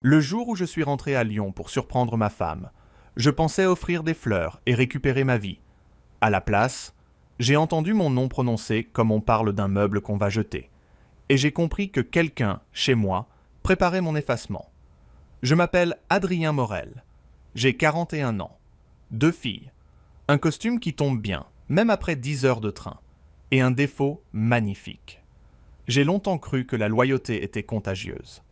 Le jour où je suis rentré à Lyon pour surprendre ma femme, je pensais offrir des fleurs et récupérer ma vie. À la place, j'ai entendu mon nom prononcé comme on parle d'un meuble qu'on va jeter. Et j'ai compris que quelqu'un, chez moi, préparait mon effacement. Je m'appelle Adrien Morel. J'ai 41 ans. 2 filles. Un costume qui tombe bien, même après 10 heures de train. Et un défaut magnifique. J'ai longtemps cru que la loyauté était contagieuse.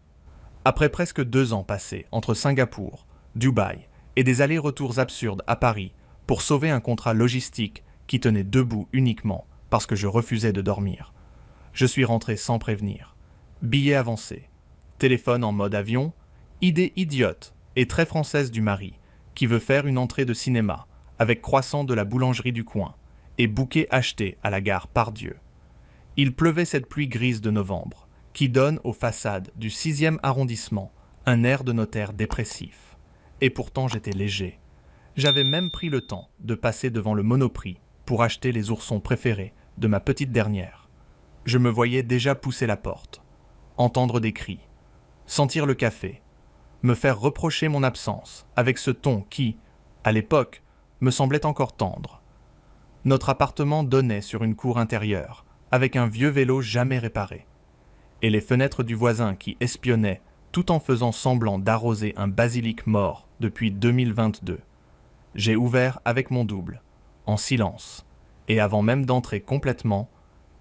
Après presque 2 ans passés entre Singapour, Dubaï et des allers-retours absurdes à Paris pour sauver un contrat logistique qui tenait debout uniquement parce que je refusais de dormir, je suis rentré sans prévenir. Billets avancés, téléphone en mode avion, idée idiote et très française du mari qui veut faire une entrée de cinéma avec croissant de la boulangerie du coin et bouquet acheté à la gare Pardieu. Il pleuvait cette pluie grise de novembre qui donne aux façades du 6e arrondissement un air de notaire dépressif. Et pourtant j'étais léger. J'avais même pris le temps de passer devant le Monoprix pour acheter les oursons préférés de ma petite dernière. Je me voyais déjà pousser la porte, entendre des cris, sentir le café, me faire reprocher mon absence avec ce ton qui, à l'époque, me semblait encore tendre. Notre appartement donnait sur une cour intérieure, avec un vieux vélo jamais réparé. Et les fenêtres du voisin qui espionnaient tout en faisant semblant d'arroser un basilic mort depuis 2022. J'ai ouvert avec mon double, en silence, et avant même d'entrer complètement,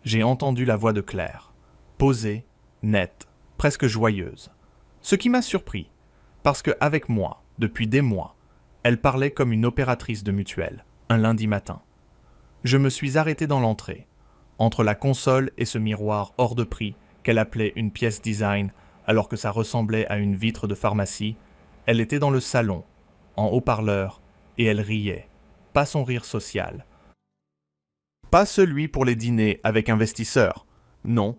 j'ai entendu la voix de Claire, posée, nette, presque joyeuse. Ce qui m'a surpris, parce qu'avec moi, depuis des mois, elle parlait comme une opératrice de mutuelle, un lundi matin. Je me suis arrêté dans l'entrée, entre la console et ce miroir hors de prix qu'elle appelait une pièce design alors que ça ressemblait à une vitre de pharmacie. Elle était dans le salon, en haut-parleur, et elle riait. Pas son rire social. Pas celui pour les dîners avec investisseurs. Non.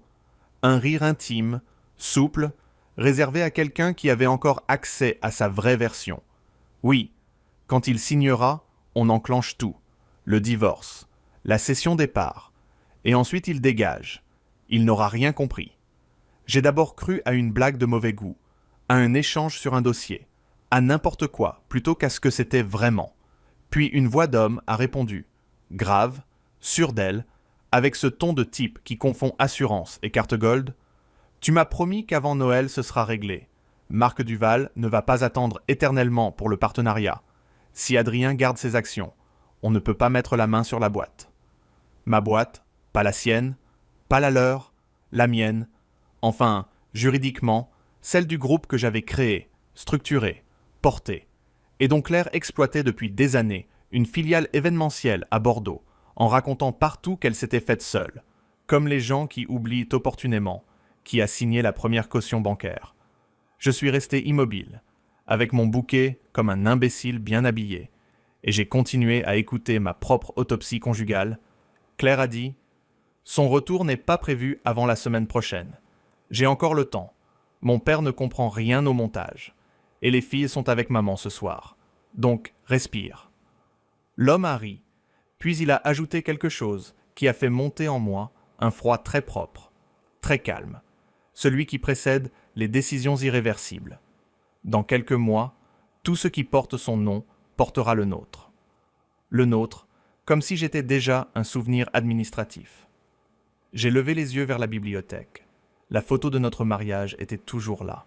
Un rire intime, souple, réservé à quelqu'un qui avait encore accès à sa vraie version. Oui, quand il signera, on enclenche tout. Le divorce, la cession des parts. Et ensuite il dégage. Il n'aura rien compris. J'ai d'abord cru à une blague de mauvais goût, à un échange sur un dossier, à n'importe quoi plutôt qu'à ce que c'était vraiment. Puis une voix d'homme a répondu, grave, sûre d'elle, avec ce ton de type qui confond assurance et carte gold. Tu m'as promis qu'avant Noël ce sera réglé. Marc Duval ne va pas attendre éternellement pour le partenariat. Si Adrien garde ses actions, on ne peut pas mettre la main sur la boîte. Ma boîte, pas la sienne, pas la leur, la mienne, enfin, juridiquement, celle du groupe que j'avais créé, structuré, porté, et dont Claire exploitait depuis des années une filiale événementielle à Bordeaux, en racontant partout qu'elle s'était faite seule, comme les gens qui oublient opportunément qui a signé la première caution bancaire. Je suis resté immobile, avec mon bouquet comme un imbécile bien habillé, et j'ai continué à écouter ma propre autopsie conjugale. Claire a dit « Son retour n'est pas prévu avant la semaine prochaine. J'ai encore le temps. Mon père ne comprend rien au montage. Et les filles sont avec maman ce soir. Donc, respire. » L'homme a ri, puis il a ajouté quelque chose qui a fait monter en moi un froid très propre, très calme, celui qui précède les décisions irréversibles. Dans quelques mois, tout ce qui porte son nom portera le nôtre. Le nôtre, comme si j'étais déjà un souvenir administratif. J'ai levé les yeux vers la bibliothèque. La photo de notre mariage était toujours là.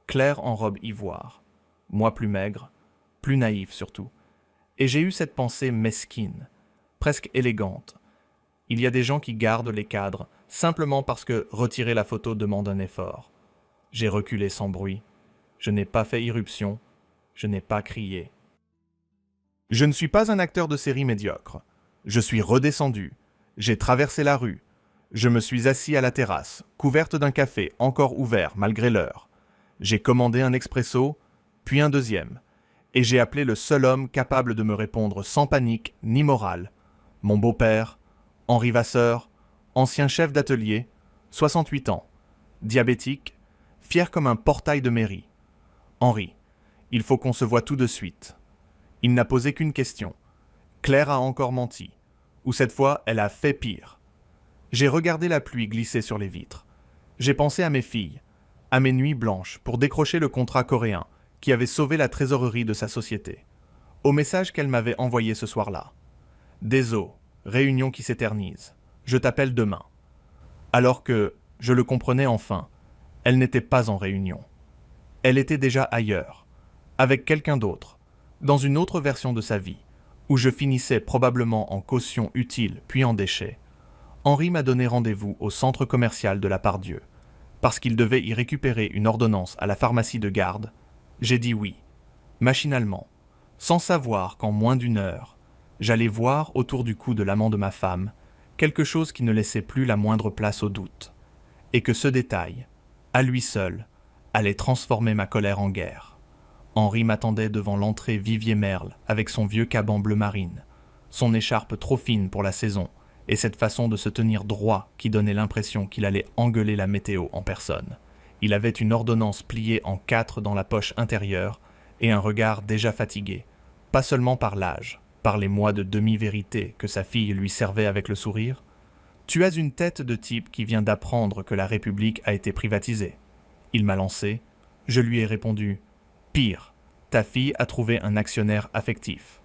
Claire en robe ivoire, moi plus maigre, plus naïf surtout. Et j'ai eu cette pensée mesquine, presque élégante. Il y a des gens qui gardent les cadres simplement parce que retirer la photo demande un effort. J'ai reculé sans bruit. Je n'ai pas fait irruption. Je n'ai pas crié. Je ne suis pas un acteur de série médiocre. Je suis redescendu. J'ai traversé la rue. Je me suis assis à la terrasse, couverte d'un café encore ouvert malgré l'heure. J'ai commandé un expresso, puis un deuxième. Et j'ai appelé le seul homme capable de me répondre sans panique ni morale. Mon beau-père, Henri Vasseur, ancien chef d'atelier, 68 ans, diabétique, fier comme un portail de mairie. Henri, il faut qu'on se voie tout de suite. Il n'a posé qu'une question. Claire a encore menti. Ou cette fois, elle a fait pire. J'ai regardé la pluie glisser sur les vitres. J'ai pensé à mes filles, à mes nuits blanches pour décrocher le contrat coréen qui avait sauvé la trésorerie de sa société. Au message qu'elle m'avait envoyé ce soir-là. Désolé, réunion qui s'éternise. Je t'appelle demain. Alors que, je le comprenais enfin, elle n'était pas en réunion. Elle était déjà ailleurs, avec quelqu'un d'autre, dans une autre version de sa vie, où je finissais probablement en caution utile puis en déchets. Henri m'a donné rendez-vous au centre commercial de la Part-Dieu, parce qu'il devait y récupérer une ordonnance à la pharmacie de garde. J'ai dit oui, machinalement, sans savoir qu'en moins d'une heure, j'allais voir autour du cou de l'amant de ma femme quelque chose qui ne laissait plus la moindre place au doute, et que ce détail, à lui seul, allait transformer ma colère en guerre. Henri m'attendait devant l'entrée Vivier-Merle avec son vieux caban bleu marine, son écharpe trop fine pour la saison, et cette façon de se tenir droit qui donnait l'impression qu'il allait engueuler la météo en personne. Il avait une ordonnance pliée en 4 dans la poche intérieure et un regard déjà fatigué, pas seulement par l'âge, par les mois de demi-vérité que sa fille lui servait avec le sourire. « Tu as une tête de type qui vient d'apprendre que la République a été privatisée. » Il m'a lancé. Je lui ai répondu « Pire, ta fille a trouvé un actionnaire affectif. »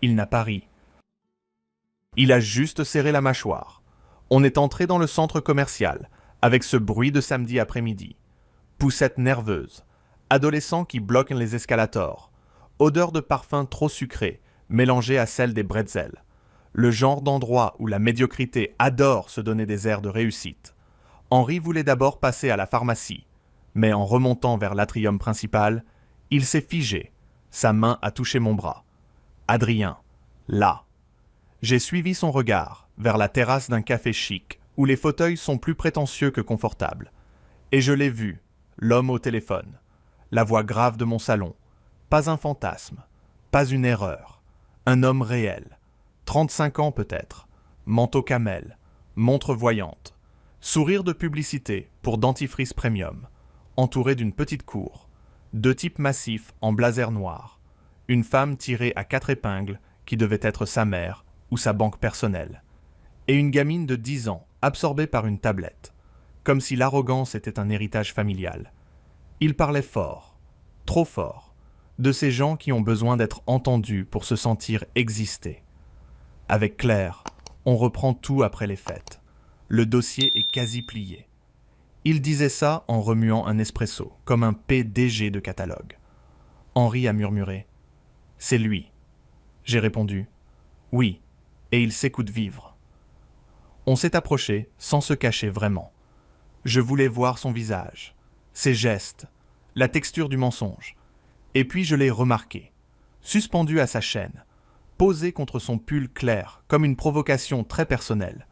Il n'a pas ri. Il a juste serré la mâchoire. On est entré dans le centre commercial, avec ce bruit de samedi après-midi. Poussette nerveuse, adolescents qui bloquent les escalators, odeur de parfum trop sucré, mélangée à celle des bretzels. Le genre d'endroit où la médiocrité adore se donner des airs de réussite. Henri voulait d'abord passer à la pharmacie, mais en remontant vers l'atrium principal, il s'est figé. Sa main a touché mon bras. Adrien, là. J'ai suivi son regard vers la terrasse d'un café chic où les fauteuils sont plus prétentieux que confortables. Et je l'ai vu, l'homme au téléphone, la voix grave de mon salon. Pas un fantasme, pas une erreur. Un homme réel. 35 ans peut-être. Manteau camel, montre voyante. Sourire de publicité pour dentifrice premium. Entouré d'une petite cour. 2 types massifs en blazer noir. Une femme tirée à 4 épingles qui devait être sa mère ou sa banque personnelle. Et une gamine de 10 ans absorbée par une tablette. Comme si l'arrogance était un héritage familial. Il parlait fort, trop fort, de ces gens qui ont besoin d'être entendus pour se sentir exister. Avec Claire, on reprend tout après les fêtes. Le dossier est quasi plié. Il disait ça en remuant un espresso, comme un PDG de catalogue. Henri a murmuré « C'est lui ». J'ai répondu « Oui, et il s'écoute vivre ». On s'est approché sans se cacher vraiment. Je voulais voir son visage, ses gestes, la texture du mensonge. Et puis je l'ai remarqué, suspendu à sa chaîne, posé contre son pull clair comme une provocation très personnelle.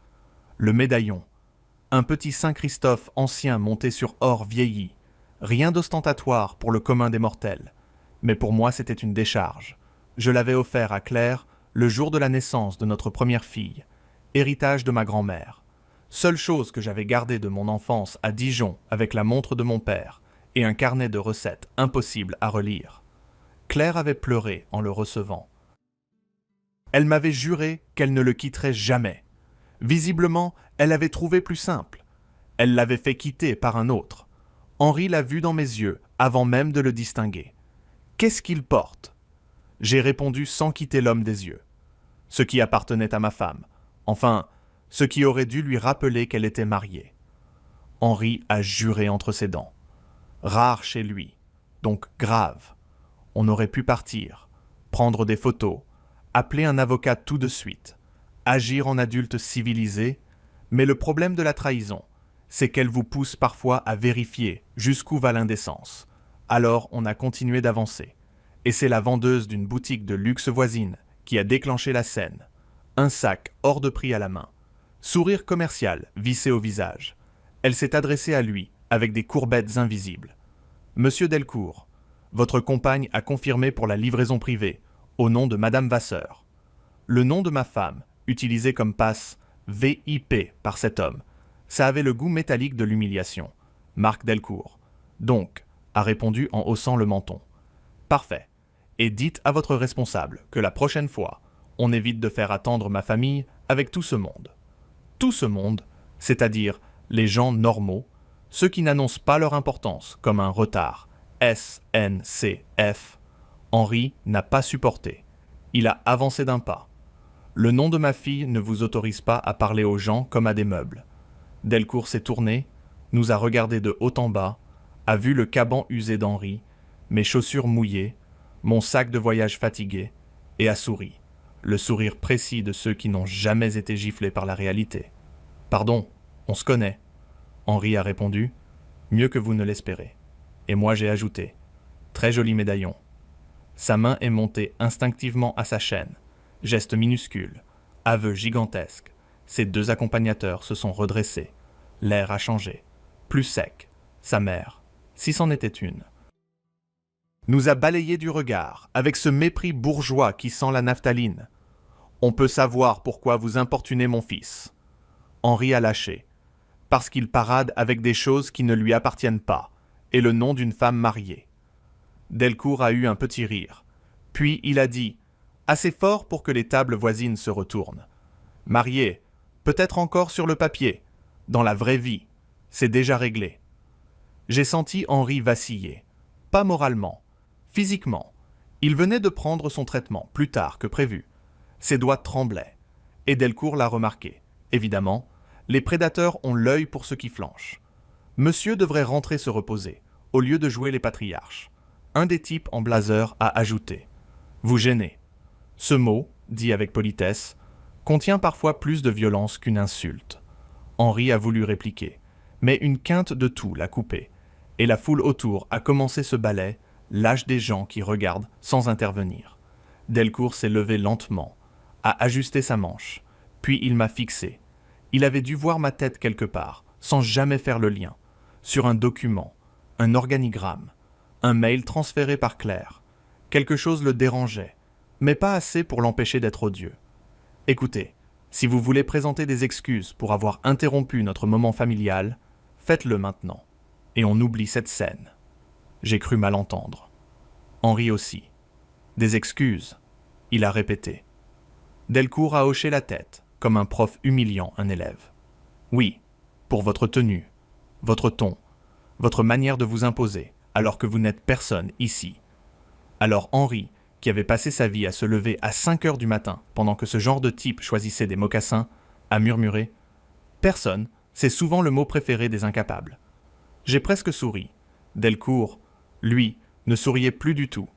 Le médaillon, un petit Saint-Christophe ancien monté sur or vieilli, rien d'ostentatoire pour le commun des mortels. Mais pour moi c'était une décharge. Je l'avais offert à Claire le jour de la naissance de notre première fille, héritage de ma grand-mère. Seule chose que j'avais gardée de mon enfance à Dijon avec la montre de mon père et un carnet de recettes impossible à relire. Claire avait pleuré en le recevant. Elle m'avait juré qu'elle ne le quitterait jamais. Visiblement, elle avait trouvé plus simple. Elle l'avait fait quitter par un autre. Henri l'a vu dans mes yeux avant même de le distinguer. Qu'est-ce qu'il porte ? J'ai répondu sans quitter l'homme des yeux. Ce qui appartenait à ma femme. Enfin, ce qui aurait dû lui rappeler qu'elle était mariée. Henri a juré entre ses dents. Rare chez lui, donc grave. On aurait pu partir, prendre des photos, appeler un avocat tout de suite, agir en adulte civilisé, mais le problème de la trahison, c'est qu'elle vous pousse parfois à vérifier jusqu'où va l'indécence. Alors on a continué d'avancer, et c'est la vendeuse d'une boutique de luxe voisine qui a déclenché la scène. Un sac hors de prix à la main, sourire commercial vissé au visage. Elle s'est adressée à lui avec des courbettes invisibles. « Monsieur Delcourt, votre compagne a confirmé pour la livraison privée, au nom de Madame Vasseur. » Le nom de ma femme, utilisé comme passe VIP par cet homme, ça avait le goût métallique de l'humiliation. Marc Delcourt. « Donc », a répondu en haussant le menton. « Parfait. Et dites à votre responsable que la prochaine fois, on évite de faire attendre ma famille avec tout ce monde. » Tout ce monde, c'est-à-dire les gens normaux, ceux qui n'annoncent pas leur importance, comme un retard, SNCF, Henri n'a pas supporté. Il a avancé d'un pas. Le nom de ma fille ne vous autorise pas à parler aux gens comme à des meubles. Delcourt s'est tourné, nous a regardés de haut en bas, a vu le caban usé d'Henri, mes chaussures mouillées, mon sac de voyage fatigué, et a souri, le sourire précis de ceux qui n'ont jamais été giflés par la réalité. « Pardon, on se connaît. » Henri a répondu, « Mieux que vous ne l'espérez. » Et moi j'ai ajouté, « Très joli médaillon. » Sa main est montée instinctivement à sa chaîne. Geste minuscule, aveu gigantesque. Ses deux accompagnateurs se sont redressés. L'air a changé. Plus sec. Sa mère, si c'en était une, nous a balayé du regard, avec ce mépris bourgeois qui sent la naphtaline. On peut savoir pourquoi vous importunez mon fils. Henri a lâché. Parce qu'il parade avec des choses qui ne lui appartiennent pas, et le nom d'une femme mariée. Delcourt a eu un petit rire. Puis il a dit, assez fort pour que les tables voisines se retournent. Marié, peut-être encore sur le papier. Dans la vraie vie, c'est déjà réglé. J'ai senti Henri vaciller. Pas moralement, physiquement. Il venait de prendre son traitement, plus tard que prévu. Ses doigts tremblaient. Et Delcourt l'a remarqué. Évidemment, les prédateurs ont l'œil pour ceux qui flanchent. Monsieur devrait rentrer se reposer, au lieu de jouer les patriarches. Un des types en blazer a ajouté « Vous gênez ». Ce mot, dit avec politesse, contient parfois plus de violence qu'une insulte. Henri a voulu répliquer, mais une quinte de toux l'a coupé, et la foule autour a commencé ce ballet, lâche des gens qui regardent sans intervenir. Delcourt s'est levé lentement, a ajusté sa manche, puis il m'a fixé. Il avait dû voir ma tête quelque part, sans jamais faire le lien, sur un document, un organigramme, un mail transféré par Claire. Quelque chose le dérangeait, mais pas assez pour l'empêcher d'être odieux. Écoutez, si vous voulez présenter des excuses pour avoir interrompu notre moment familial, faites-le maintenant, et on oublie cette scène. J'ai cru mal entendre. Henri aussi. Des excuses, il a répété. Delcourt a hoché la tête, comme un prof humiliant un élève. Oui, pour votre tenue, votre ton, votre manière de vous imposer, alors que vous n'êtes personne ici. Alors Henri, qui avait passé sa vie à se lever à 5 heures du matin pendant que ce genre de type choisissait des mocassins, a murmuré « Personne, c'est souvent le mot préféré des incapables. » J'ai presque souri. Delcourt, lui, ne souriait plus du tout.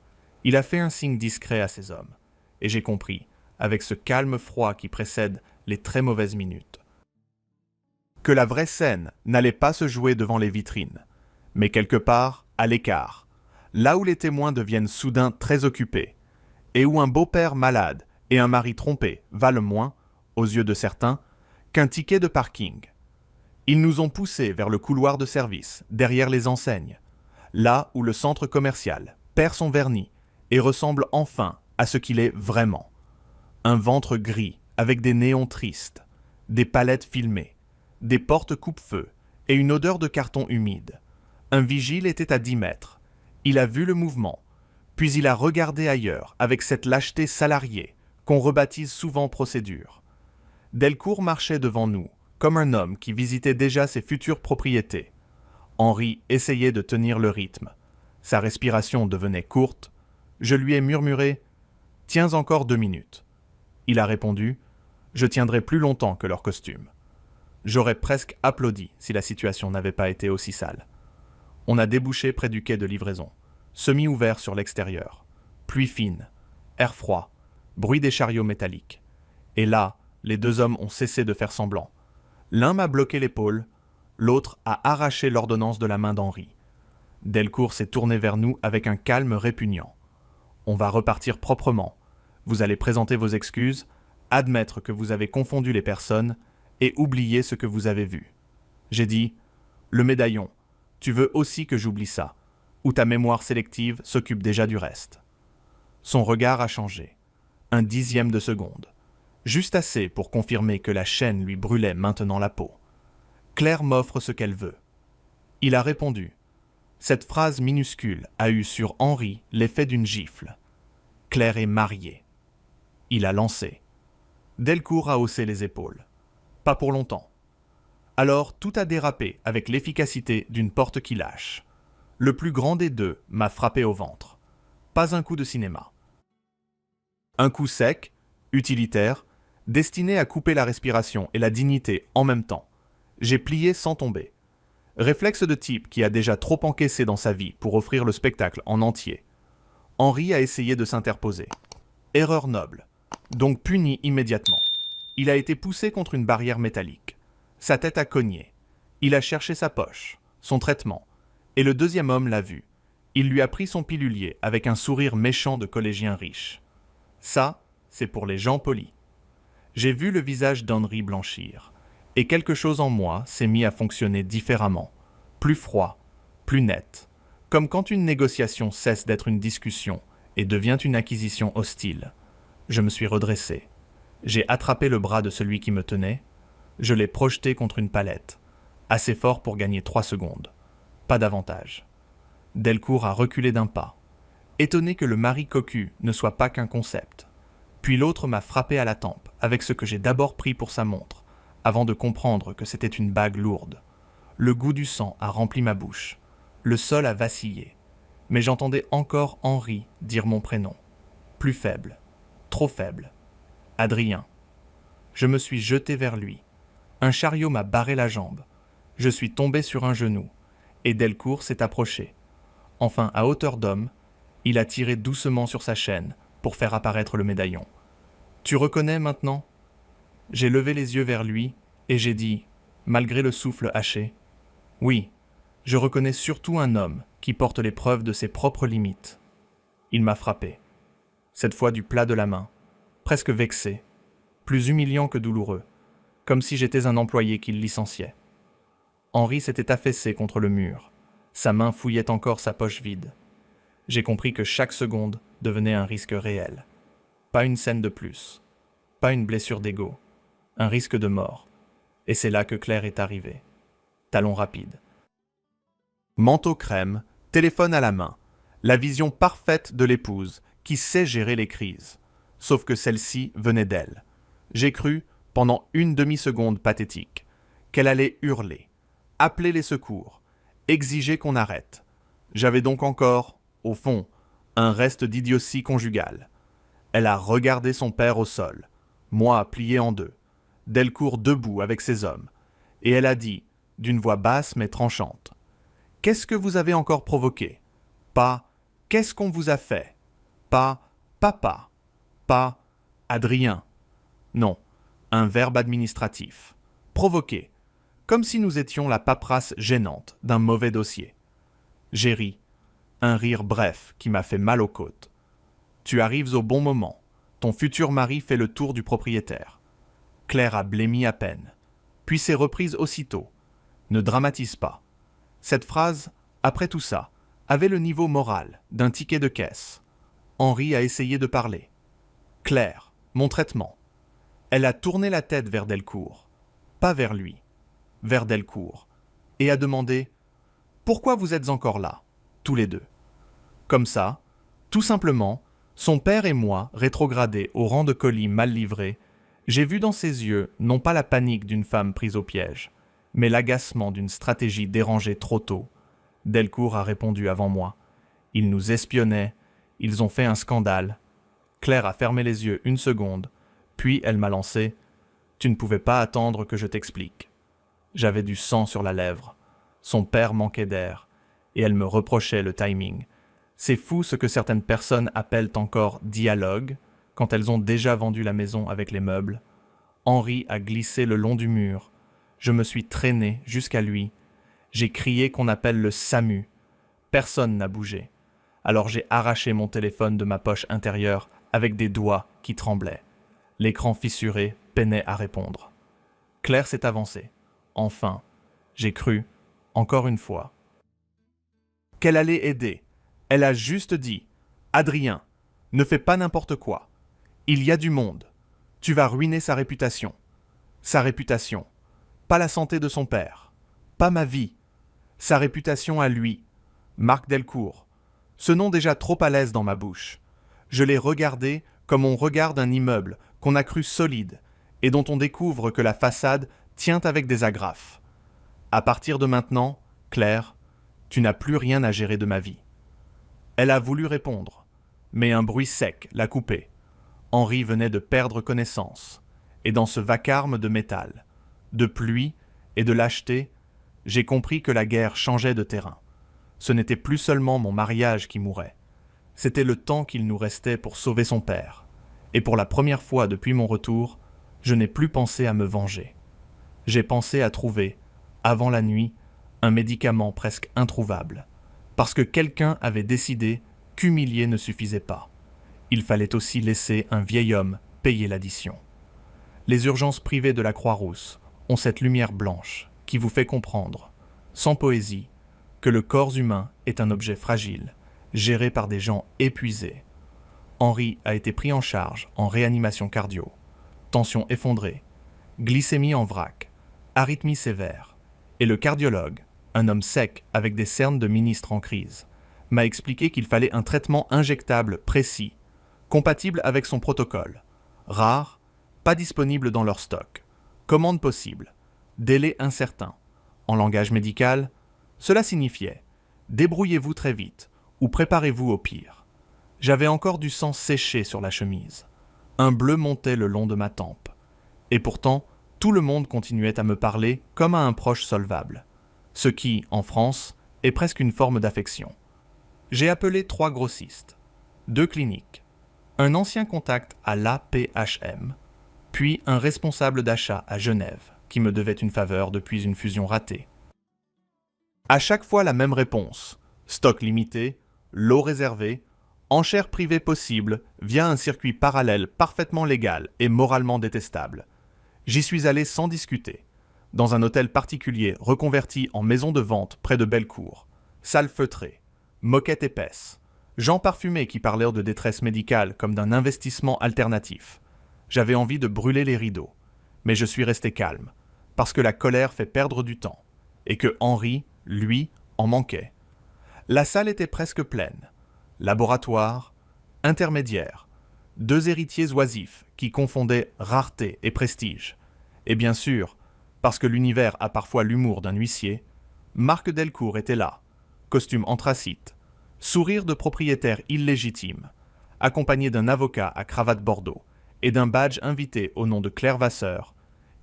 Il a fait un signe discret à ses hommes. Et j'ai compris, avec ce calme froid qui précède les très mauvaises minutes, que la vraie scène n'allait pas se jouer devant les vitrines, mais quelque part à l'écart, là où les témoins deviennent soudain très occupés, et où un beau-père malade et un mari trompé valent moins, aux yeux de certains, qu'un ticket de parking. Ils nous ont poussés vers le couloir de service, derrière les enseignes, là où le centre commercial perd son vernis et ressemble enfin à ce qu'il est vraiment. Un ventre gris avec des néons tristes, des palettes filmées, des portes coupe-feu et une odeur de carton humide. Un vigile était à 10 mètres. Il a vu le mouvement, puis il a regardé ailleurs avec cette lâcheté salariée qu'on rebaptise souvent procédure. Delcourt marchait devant nous, comme un homme qui visitait déjà ses futures propriétés. Henri essayait de tenir le rythme. Sa respiration devenait courte. Je lui ai murmuré « Tiens encore 2 minutes ». Il a répondu « Je tiendrai plus longtemps que leur costume ». J'aurais presque applaudi si la situation n'avait pas été aussi sale. On a débouché près du quai de livraison, semi-ouvert sur l'extérieur. Pluie fine, air froid, bruit des chariots métalliques. Et là, les 2 hommes ont cessé de faire semblant. L'un m'a bloqué l'épaule, l'autre a arraché l'ordonnance de la main d'Henri. Delcourt s'est tourné vers nous avec un calme répugnant. On va repartir proprement. Vous allez présenter vos excuses, admettre que vous avez confondu les personnes et oublier ce que vous avez vu. J'ai dit « Le médaillon, tu veux aussi que j'oublie ça, ou ta mémoire sélective s'occupe déjà du reste. » Son regard a changé. 1/10 de seconde. Juste assez pour confirmer que la chaîne lui brûlait maintenant la peau. Claire m'offre ce qu'elle veut. Il a répondu. Cette phrase minuscule a eu sur Henri l'effet d'une gifle. Claire est mariée. Il a lancé. Delcourt a haussé les épaules. Pas pour longtemps. Alors tout a dérapé avec l'efficacité d'une porte qui lâche. Le plus grand des deux m'a frappé au ventre. Pas un coup de cinéma. Un coup sec, utilitaire, destiné à couper la respiration et la dignité en même temps. J'ai plié sans tomber. Réflexe de type qui a déjà trop encaissé dans sa vie pour offrir le spectacle en entier. Henri a essayé de s'interposer. Erreur noble, donc puni immédiatement. Il a été poussé contre une barrière métallique. Sa tête a cogné. Il a cherché sa poche, son traitement, et le deuxième homme l'a vu. Il lui a pris son pilulier avec un sourire méchant de collégien riche. Ça, c'est pour les gens polis. J'ai vu le visage d'Henri blanchir, et quelque chose en moi s'est mis à fonctionner différemment, plus froid, plus net, comme quand une négociation cesse d'être une discussion et devient une acquisition hostile. Je me suis redressé. J'ai attrapé le bras de celui qui me tenait. Je l'ai projeté contre une palette, assez fort pour gagner 3 secondes. Pas davantage. Delcourt a reculé d'un pas, étonné que le mari cocu ne soit pas qu'un concept. Puis l'autre m'a frappé à la tempe avec ce que j'ai d'abord pris pour sa montre, avant de comprendre que c'était une bague lourde. Le goût du sang a rempli ma bouche. Le sol a vacillé. Mais j'entendais encore Henri dire mon prénom. Plus faible. Trop faible. Adrien. Je me suis jeté vers lui. Un chariot m'a barré la jambe. Je suis tombé sur un genou. Et Delcourt s'est approché. Enfin, à hauteur d'homme, il a tiré doucement sur sa chaîne pour faire apparaître le médaillon. « Tu reconnais maintenant ?» J'ai levé les yeux vers lui et j'ai dit, malgré le souffle haché, « Oui, je reconnais surtout un homme qui porte les preuves de ses propres limites. » Il m'a frappé. Cette fois du plat de la main, presque vexé, plus humiliant que douloureux, comme si j'étais un employé qu'il licenciait. Henri s'était affaissé contre le mur. Sa main fouillait encore sa poche vide. J'ai compris que chaque seconde devenait un risque réel. Pas une scène de plus. Pas une blessure d'ego. Un risque de mort. Et c'est là que Claire est arrivée. Talon rapide. Manteau crème, téléphone à la main. La vision parfaite de l'épouse qui sait gérer les crises. Sauf que celle-ci venait d'elle. J'ai cru, pendant une demi-seconde pathétique, qu'elle allait hurler, appeler les secours, exiger qu'on arrête. J'avais donc encore, au fond, un reste d'idiotie conjugale. Elle a regardé son père au sol, moi plié en deux, Delcourt debout avec ses hommes, et elle a dit, d'une voix basse mais tranchante, « Qu'est-ce que vous avez encore provoqué ? Pas « Qu'est-ce qu'on vous a fait ?» Pas « Papa ?» Pas « Adrien ?» Non, un verbe administratif. Provoquer, comme si nous étions la paperasse gênante d'un mauvais dossier. J'ai ri, un rire bref qui m'a fait mal aux côtes. Tu arrives au bon moment. Ton futur mari fait le tour du propriétaire. Claire a blêmi à peine, puis s'est reprise aussitôt. Ne dramatise pas. Cette phrase, après tout ça, avait le niveau moral d'un ticket de caisse. Henri a essayé de parler. Claire, mon traitement. Elle a tourné la tête vers Delcourt, pas vers lui, vers Delcourt, et a demandé « Pourquoi vous êtes encore là, tous les deux ?» Comme ça, tout simplement, son père et moi, rétrogradés au rang de colis mal livrés, j'ai vu dans ses yeux non pas la panique d'une femme prise au piège, mais l'agacement d'une stratégie dérangée trop tôt. Delcourt a répondu avant moi. Ils nous espionnaient, ils ont fait un scandale. Claire a fermé les yeux une seconde, puis elle m'a lancé « Tu ne pouvais pas attendre que je t'explique. » J'avais du sang sur la lèvre. Son père manquait d'air, et elle me reprochait le timing. C'est fou ce que certaines personnes appellent encore « dialogue » quand elles ont déjà vendu la maison avec les meubles. Henri a glissé le long du mur. Je me suis traîné jusqu'à lui. J'ai crié qu'on appelle le SAMU. Personne n'a bougé. Alors j'ai arraché mon téléphone de ma poche intérieure avec des doigts qui tremblaient. L'écran fissuré peinait à répondre. Claire s'est avancée. Enfin, j'ai cru, encore une fois, qu'elle allait aider. Elle a juste dit « Adrien, ne fais pas n'importe quoi. Il y a du monde. Tu vas ruiner sa réputation. Sa réputation. Pas la santé de son père. Pas ma vie. Sa réputation à lui. Marc Delcourt. Ce nom déjà trop à l'aise dans ma bouche. Je l'ai regardé comme on regarde un immeuble qu'on a cru solide et dont on découvre que la façade tient avec des agrafes. À partir de maintenant, Claire, tu n'as plus rien à gérer de ma vie. » Elle a voulu répondre, mais un bruit sec l'a coupée. Henri venait de perdre connaissance, et dans ce vacarme de métal, de pluie et de lâcheté, j'ai compris que la guerre changeait de terrain. Ce n'était plus seulement mon mariage qui mourait, c'était le temps qu'il nous restait pour sauver son père. Et pour la première fois depuis mon retour, je n'ai plus pensé à me venger. J'ai pensé à trouver, avant la nuit, un médicament presque introuvable, parce que quelqu'un avait décidé qu'humilier ne suffisait pas. Il fallait aussi laisser un vieil homme payer l'addition. Les urgences privées de la Croix-Rousse ont cette lumière blanche qui vous fait comprendre, sans poésie, que le corps humain est un objet fragile, géré par des gens épuisés. Henri a été pris en charge en réanimation cardio, tension effondrée, glycémie en vrac, arythmie sévère, et le cardiologue, un homme sec avec des cernes de ministre en crise, m'a expliqué qu'il fallait un traitement injectable précis, compatible avec son protocole, rare, pas disponible dans leur stock, commande possible, délai incertain. En langage médical, cela signifiait « débrouillez-vous très vite » ou « préparez-vous au pire ». J'avais encore du sang séché sur la chemise. Un bleu montait le long de ma tempe. Et pourtant, tout le monde continuait à me parler comme à un proche solvable. Ce qui, en France, est presque une forme d'affection. J'ai appelé 3 grossistes, 2 cliniques, un ancien contact à l'APHM, puis un responsable d'achat à Genève, qui me devait une faveur depuis une fusion ratée. À chaque fois la même réponse, stock limité, lot réservé, enchères privées possibles via un circuit parallèle parfaitement légal et moralement détestable. J'y suis allé sans discuter, dans un hôtel particulier reconverti en maison de vente près de Bellecour, salle feutrée, moquette épaisse, gens parfumés qui parlèrent de détresse médicale comme d'un investissement alternatif. J'avais envie de brûler les rideaux, mais je suis resté calme, parce que la colère fait perdre du temps, et que Henri, lui, en manquait. La salle était presque pleine. Laboratoire, intermédiaire, 2 héritiers oisifs qui confondaient rareté et prestige. Et bien sûr, parce que l'univers a parfois l'humour d'un huissier, Marc Delcourt était là, costume anthracite, sourire de propriétaire illégitime, accompagné d'un avocat à cravate bordeaux et d'un badge invité au nom de Claire Vasseur.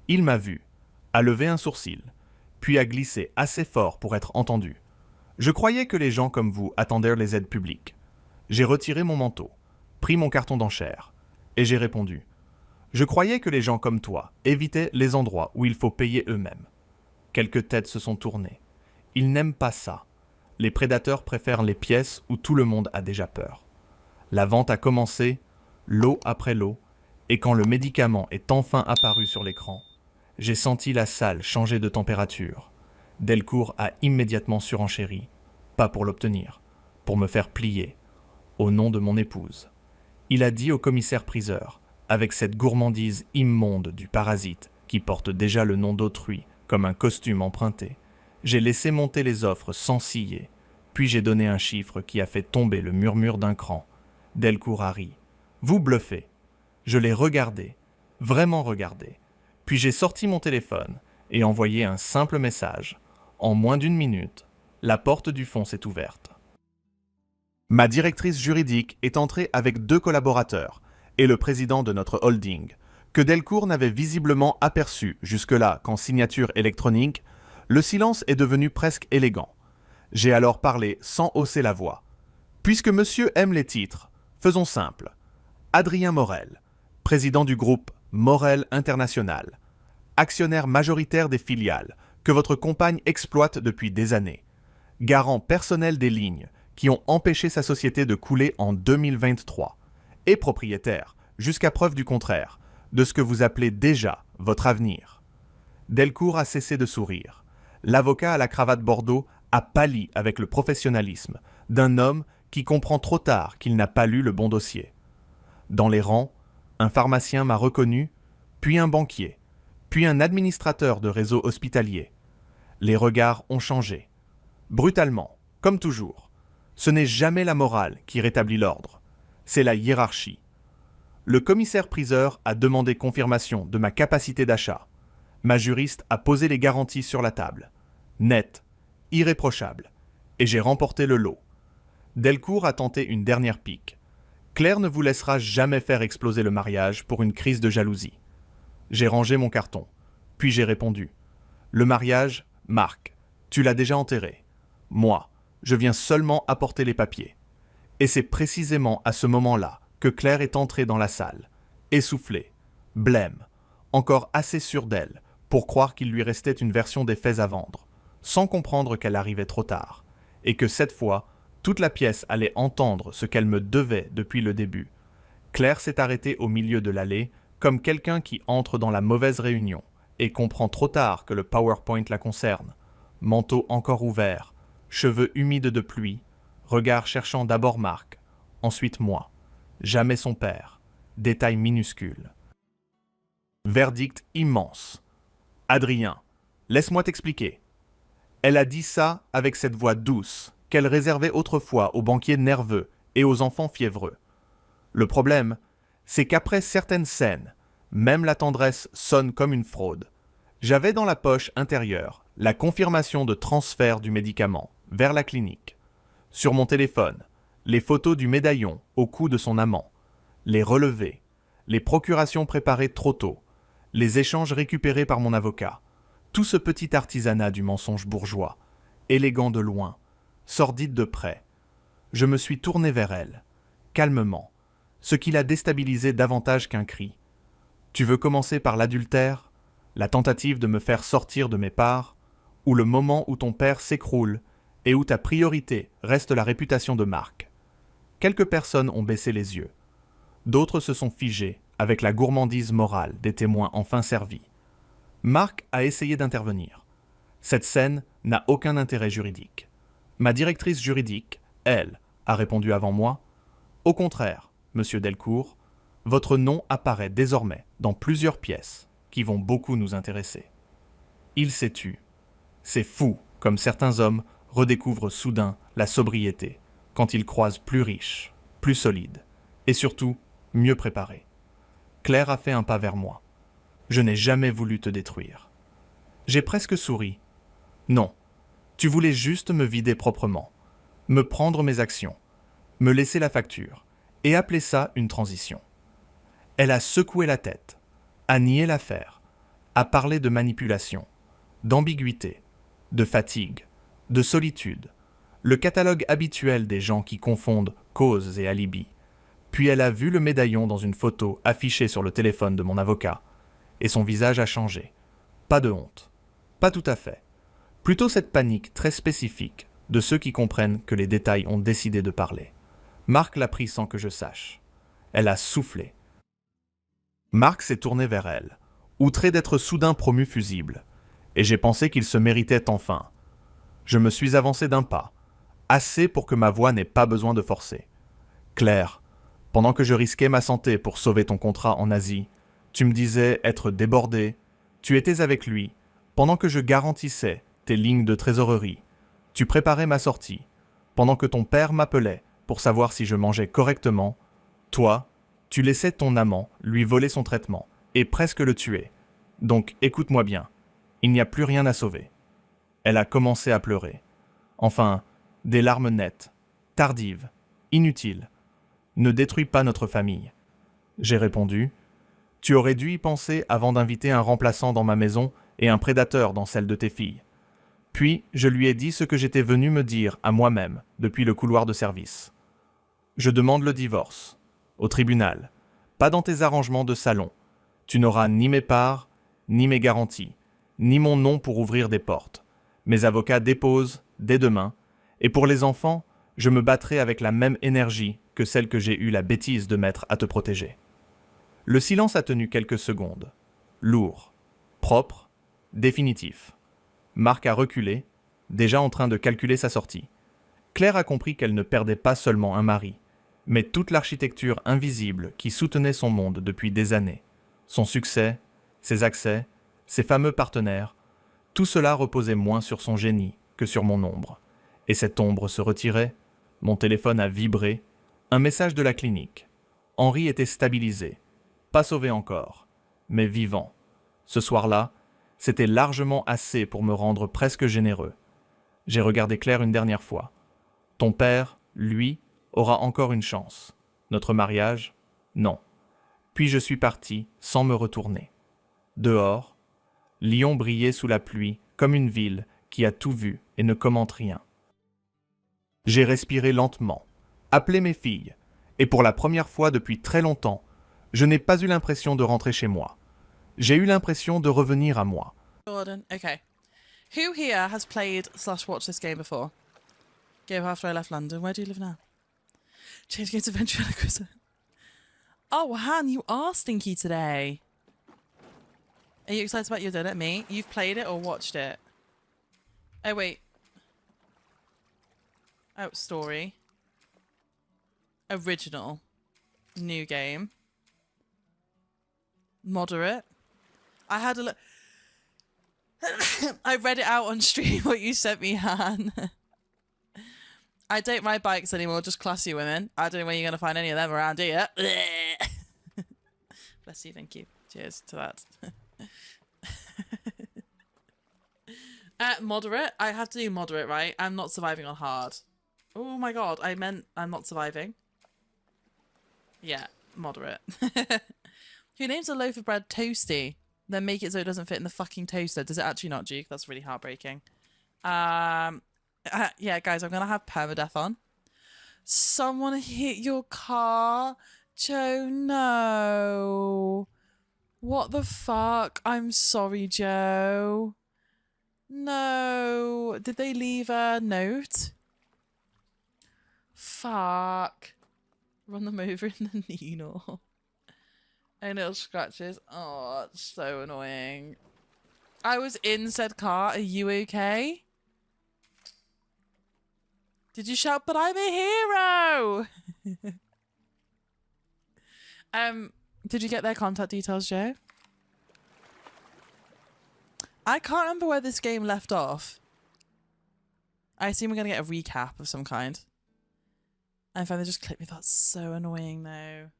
Il m'a vu, a levé un sourcil, puis a glissé assez fort pour être entendu. Je croyais que les gens comme vous attendaient les aides publiques. J'ai retiré mon manteau, pris mon carton d'enchères, et j'ai répondu. Je croyais que les gens comme toi évitaient les endroits où il faut payer eux-mêmes. Quelques têtes se sont tournées. Ils n'aiment pas ça. Les prédateurs préfèrent les pièces où tout le monde a déjà peur. La vente a commencé, lot après lot, et quand le médicament est enfin apparu sur l'écran, j'ai senti la salle changer de température. Delcourt a immédiatement surenchéri, pas pour l'obtenir, pour me faire plier, au nom de mon épouse. Il a dit au commissaire-priseur, avec cette gourmandise immonde du parasite qui porte déjà le nom d'autrui comme un costume emprunté. J'ai laissé monter les offres sans ciller, puis j'ai donné un chiffre qui a fait tomber le murmure d'un cran. Delcourt a ri. « Vous bluffez !» Je l'ai regardé, vraiment regardé. Puis j'ai sorti mon téléphone et envoyé un simple message. En moins d'1 minute, la porte du fond s'est ouverte. Ma directrice juridique est entrée avec 2 collaborateurs et le président de notre holding, que Delcourt n'avait visiblement aperçu jusque-là qu'en signature électronique, le silence est devenu presque élégant. J'ai alors parlé sans hausser la voix. Puisque monsieur aime les titres, faisons simple. Adrien Morel, président du groupe Morel International, actionnaire majoritaire des filiales que votre compagne exploite depuis des années, garant personnel des lignes qui ont empêché sa société de couler en 2023, et propriétaire, jusqu'à preuve du contraire, de ce que vous appelez déjà votre avenir. Delcourt a cessé de sourire. L'avocat à la cravate bordeaux a pâli avec le professionnalisme d'un homme qui comprend trop tard qu'il n'a pas lu le bon dossier. Dans les rangs, un pharmacien m'a reconnu, puis un banquier, puis un administrateur de réseau hospitalier. Les regards ont changé. Brutalement, comme toujours. Ce n'est jamais la morale qui rétablit l'ordre, c'est la hiérarchie. Le commissaire-priseur a demandé confirmation de ma capacité d'achat. Ma juriste a posé les garanties sur la table. net, irréprochable, et j'ai remporté le lot. Delcourt a tenté une dernière pique. Claire ne vous laissera jamais faire exploser le mariage pour une crise de jalousie. J'ai rangé mon carton, puis j'ai répondu. Le mariage, Marc, tu l'as déjà enterré. Moi, je viens seulement apporter les papiers. Et c'est précisément à ce moment-là que Claire est entrée dans la salle, essoufflée, blême, encore assez sûre d'elle pour croire qu'il lui restait une version des faits à vendre, sans comprendre qu'elle arrivait trop tard, et que cette fois, toute la pièce allait entendre ce qu'elle me devait depuis le début. Claire s'est arrêtée au milieu de l'allée, comme quelqu'un qui entre dans la mauvaise réunion, et comprend trop tard que le PowerPoint la concerne. Manteau encore ouvert, cheveux humides de pluie, regard cherchant d'abord Marc, ensuite moi, jamais son père, détail minuscule. Verdict immense. Adrien, laisse-moi t'expliquer. Elle a dit ça avec cette voix douce qu'elle réservait autrefois aux banquiers nerveux et aux enfants fiévreux. Le problème, c'est qu'après certaines scènes, même la tendresse sonne comme une fraude. J'avais dans la poche intérieure la confirmation de transfert du médicament vers la clinique. Sur mon téléphone, les photos du médaillon au cou de son amant, les relevés, les procurations préparées trop tôt, les échanges récupérés par mon avocat, tout ce petit artisanat du mensonge bourgeois, élégant de loin, sordide de près. Je me suis tourné vers elle, calmement, ce qui l'a déstabilisé davantage qu'un cri. Tu veux commencer par l'adultère, la tentative de me faire sortir de mes parts, ou le moment où ton père s'écroule et où ta priorité reste la réputation de Marc. Quelques personnes ont baissé les yeux. D'autres se sont figées avec la gourmandise morale des témoins enfin servis. Marc a essayé d'intervenir. Cette scène n'a aucun intérêt juridique. Ma directrice juridique, elle, a répondu avant moi. Au contraire, monsieur Delcourt, votre nom apparaît désormais dans plusieurs pièces qui vont beaucoup nous intéresser. Il s'est tu. C'est fou comme certains hommes redécouvrent soudain la sobriété quand ils croisent plus riches, plus solides et surtout mieux préparés. Claire a fait un pas vers moi. Je n'ai jamais voulu te détruire. J'ai presque souri. Non, tu voulais juste me vider proprement, me prendre mes actions, me laisser la facture et appeler ça une transition. Elle a secoué la tête, a nié l'affaire, a parlé de manipulation, d'ambiguïté, de fatigue, de solitude, le catalogue habituel des gens qui confondent cause et alibi. Puis elle a vu le médaillon dans une photo affichée sur le téléphone de mon avocat, et son visage a changé. Pas de honte. Pas tout à fait. Plutôt cette panique très spécifique de ceux qui comprennent que les détails ont décidé de parler. Marc l'a pris sans que je sache. Elle a soufflé. Marc s'est tourné vers elle, outré d'être soudain promu fusible, et j'ai pensé qu'il se méritait enfin. Je me suis avancé d'un pas, assez pour que ma voix n'ait pas besoin de forcer. Claire, pendant que je risquais ma santé pour sauver ton contrat en Asie, tu me disais être débordé, tu étais avec lui, pendant que je garantissais tes lignes de trésorerie, tu préparais ma sortie, pendant que ton père m'appelait pour savoir si je mangeais correctement, toi, tu laissais ton amant lui voler son traitement et presque le tuer. Donc écoute-moi bien, il n'y a plus rien à sauver. Elle a commencé à pleurer. Enfin, des larmes nettes, tardives, inutiles. Ne détruis pas notre famille. J'ai répondu, tu aurais dû y penser avant d'inviter un remplaçant dans ma maison et un prédateur dans celle de tes filles. Puis, je lui ai dit ce que j'étais venu me dire à moi-même depuis le couloir de service. Je demande le divorce, au tribunal, pas dans tes arrangements de salon. Tu n'auras ni mes parts, ni mes garanties, ni mon nom pour ouvrir des portes. Mes avocats déposent, dès demain, et pour les enfants, je me battrai avec la même énergie que celle que j'ai eu la bêtise de mettre à te protéger. Le silence a tenu quelques secondes. Lourd, propre, définitif. Marc a reculé, déjà en train de calculer sa sortie. Claire a compris qu'elle ne perdait pas seulement un mari, mais toute l'architecture invisible qui soutenait son monde depuis des années. Son succès, ses accès, ses fameux partenaires, tout cela reposait moins sur son génie que sur mon ombre. Et cette ombre se retirait, mon téléphone a vibré, un message de la clinique. Henri était stabilisé, pas sauvé encore, mais vivant. Ce soir-là, C'était largement assez pour me rendre presque généreux. J'ai regardé Claire une dernière fois. Ton père, lui, aura encore une chance. Notre mariage, non. Puis je suis parti, sans me retourner. Dehors, Lyon brillait sous la pluie, comme une ville qui a tout vu et ne commente rien. J'ai respiré lentement, appelé mes filles, et pour la première fois depuis très longtemps, je n'ai pas eu l'impression de rentrer chez moi. J'ai eu l'impression de revenir à moi. Jordan, okay. Who here has played / watched this game before? Game after I left London. Where do you live now? Change games eventually. Oh, Han, you are stinky today. Are you excited about your dinner? Me? You've played it or watched it? Oh, wait. Oh, story. Original. New game. Moderate. I had a look. I read it out on stream what you sent me, Han. I don't ride bikes anymore, just classy women. I don't know where you're going to find any of them around here. Bless you, thank you. Cheers to that. Moderate. I have to do moderate, right? I'm not surviving on hard. Oh my god, I meant I'm not surviving. Yeah, moderate. Who names a loaf of bread toasty? Then make it so it doesn't fit in the fucking toaster. Does it actually not, Duke? That's really heartbreaking. Yeah, guys, I'm going to have permadeath on. Someone hit your car? Joe, no. What the fuck? I'm sorry, Joe. No. Did they leave a note? Fuck. Run them over in the Nino. Any little scratches? Oh, it's so annoying. I was in said car. Are you okay? Did you shout, but I'm a hero? Did you get their contact details, Joe? I can't remember where this game left off. I assume we're going to get a recap of some kind. And if they just clip me, that's so annoying though.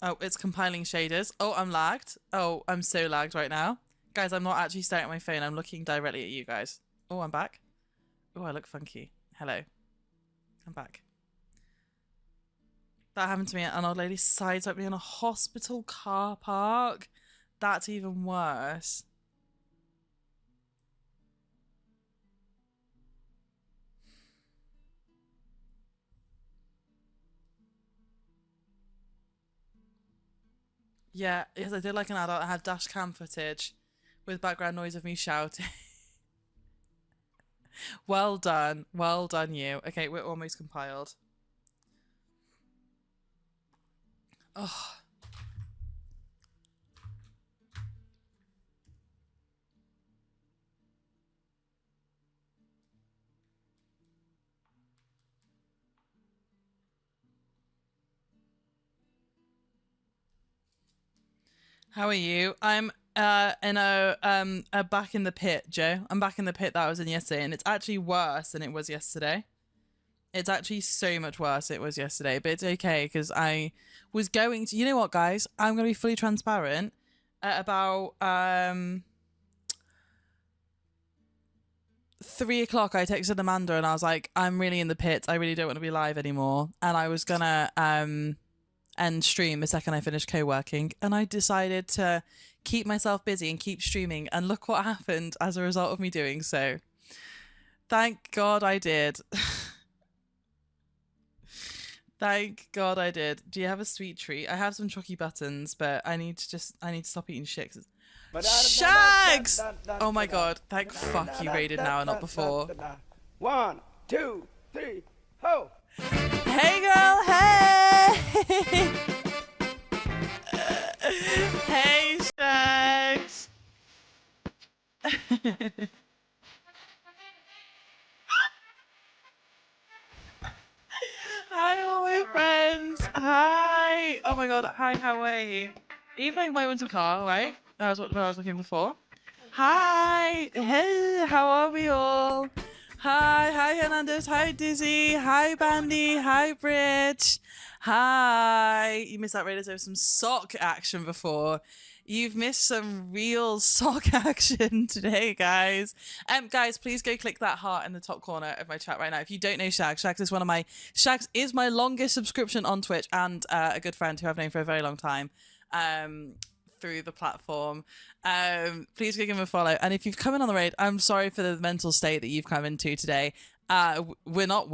Oh, it's compiling shaders. Oh, I'm lagged. Oh, I'm so lagged right now. Guys, I'm not actually staring at my phone. I'm looking directly at you guys. Oh, I'm back. Oh, I look funky. Hello. I'm back. That happened to me. An old lady sideswiped me in a hospital car park. That's even worse. Yeah, yes, I did like an adult. I had dash cam footage with background noise of me shouting. Well done. Well done, you. Okay, we're almost compiled. Oh. How are you? I'm in a back in the pit, Joe. I'm back in the pit that I was in yesterday, and it's actually worse than it was yesterday. It's actually so much worse than it was yesterday, but it's okay because I was going to. You know what, guys? I'm going to be fully transparent. At about 3 o'clock, I texted Amanda and I was like, "I'm really in the pit. I really don't want to be live anymore." And I was gonna end stream the second I finished co-working, and I decided to keep myself busy and keep streaming, and look what happened as a result of me doing so. Thank God I did. Thank God I did. Do you have a sweet treat? I have some chalky buttons, but I need to stop eating shit. Shags! Oh my God. Thank fuck you raided now and not before. 1, 2, 3, ho! Hey girl, hey! Hey Shags! Hi all my friends! Hi! Oh my god, hi, how are you? Are you playing Moments of Car, right? That was what I was looking before. Hi! Hey, how are we all? Hi Hernandez, hi Dizzy, hi Bandy, hi Bridge, hi. You missed out, Raiders. There was some sock action before. You've missed some real sock action today, guys. Guys, please go click that heart in the top corner of my chat right now. If you don't know Shags is my longest subscription on Twitch and a good friend who I've known for a very long time. Through the platform. Please go give him a follow. And if you've come in on the raid, I'm sorry for the mental state that you've come into today. We're not